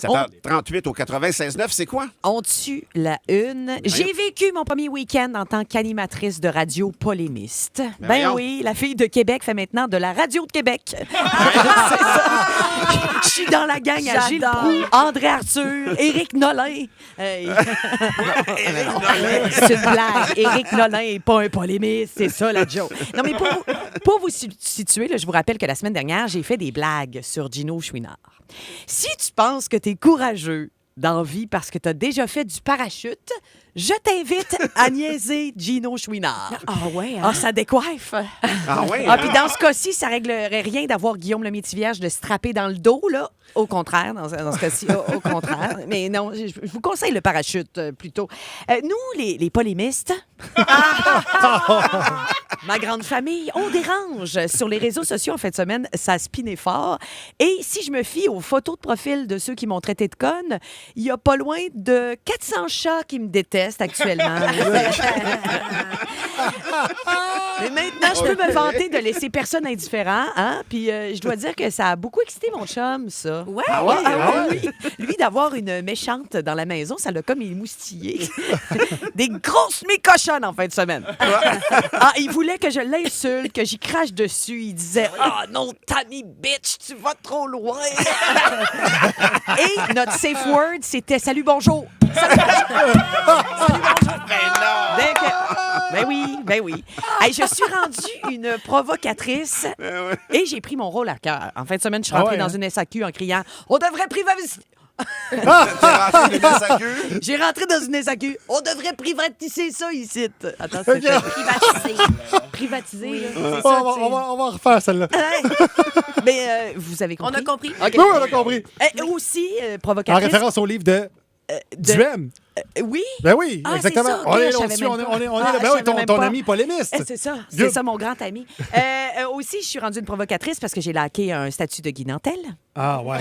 7h38 au 96.9, c'est quoi? On tue la une. J'ai vécu mon premier week-end en tant qu'animatrice de radio polémiste. Ben voyons. oui, la fille de Québec fait maintenant de la radio de Québec. C'est ça. Je suis dans la gang à Gilles J'adore. Proulx, André Arthur, Éric Nolin. C'est une blague. Éric Nolin n'est pas un polémiste, c'est ça la joke. Non, mais pour vous situer, là, je vous rappelle que la semaine dernière, j'ai fait des blagues sur Gino Chouinard. Si tu penses que tu es courageux dans la vie parce que tu as déjà fait du parachute, je t'invite à niaiser Gino Chouinard. Ah ouais, hein? Ah, ça décoiffe. Ah oui? Ah, puis dans ce cas-ci, ça réglerait rien d'avoir Guillaume le Métivierge de strapper dans le dos, là. Au contraire, dans ce cas-ci, au contraire. Mais non, je vous conseille le parachute, plutôt. Nous, les polémistes, ma grande famille, on dérange. Sur les réseaux sociaux, en fin de semaine, ça a spiné fort. Et si je me fie aux photos de profil de ceux qui m'ont traité de conne, il y a pas loin de 400 chats qui me détestent actuellement. Mais maintenant, je peux me vanter de laisser personne indifférent, hein? Puis je dois dire que ça a beaucoup excité mon chum, ça. Ouais. Ah ouais? Lui, d'avoir une méchante dans la maison, ça l'a comme émoustillé. Des grosses mécochonnes en fin de semaine. Ah, il voulait que je l'insulte, que j'y crache dessus. Il disait « Ah non, Tammy bitch, tu vas trop loin! » Et notre safe word, c'était « Salut, bonjour! » Salut, bonjour! Ben oui. Hey, je suis rendue une provocatrice et j'ai pris mon rôle à cœur. En fin de semaine, je suis rentrée dans une SAQ en criant « On devrait privatiser... » T'es rentré des SAQ? J'ai rentré dans une SAQ. On devrait privatiser ça ici. Attends, c'est privatiser, là. C'est ça, tu sais. On va refaire celle-là. Mais vous avez compris. On a compris. OK. Oui, on a compris. Aussi, En provocatrice. référence au livre de Duhem. Oui. Ben oui, Ah, exactement. c'est ça, On est je là savais dessus, même on est pas. là. Ben Ah, oui, je savais ton même ton pas. ami polémiste. C'est ça, Good. mon grand ami. Aussi, je suis rendue une provocatrice parce que j'ai laqué un statut de Guy Nantel. Ah ouais.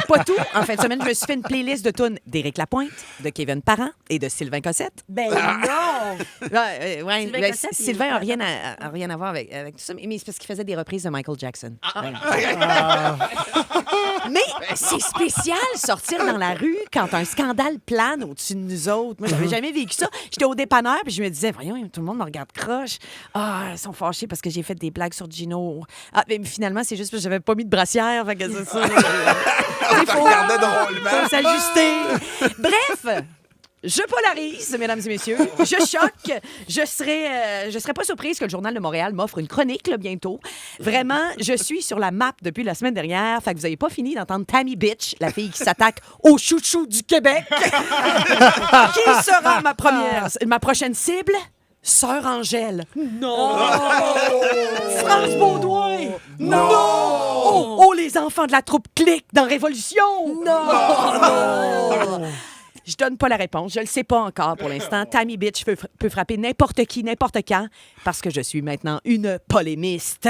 Pas tout. En fin de semaine, je me suis fait une playlist de tunes d'Éric Lapointe, de Kevin Parent et de Sylvain Cossette. Ben non! Ouais, Sylvain ben, Cossette, Sylvain n'a rien, rien à voir avec tout ça, mais c'est parce qu'il faisait des reprises de Michael Jackson. Mais c'est spécial sortir dans la rue quand un scandale plane au-dessus de nous autres. Moi, j'avais jamais vécu ça. J'étais au dépanneur puis je me disais, voyons, tout le monde me regarde croche. Ah, ils sont fâchés parce que j'ai fait des blagues sur Gino. Ah, mais finalement, c'est juste parce que j'avais pas mis de brassière. Fait que c'est ça. Il faut s'ajuster. Bref. Je polarise, mesdames et messieurs. Je choque. Je serais pas surprise que le Journal de Montréal m'offre une chronique là, bientôt. Vraiment, je suis sur la map depuis la semaine dernière. Fait que vous n'avez pas fini d'entendre Tammy Bitch, la fille qui s'attaque au chouchou du Québec. Qui sera ma prochaine cible? Sœur Angèle. Non. France Baudouin. Non. Oh, les enfants de la troupe Clique dans Révolution. Non. Je donne pas la réponse. Je le sais pas encore pour l'instant. Tammy Bitch peut frapper n'importe qui, n'importe quand, parce que je suis maintenant une polémiste.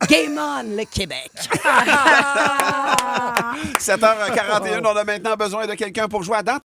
Game on, le Québec! 7h41, on a maintenant besoin de quelqu'un pour jouer à date.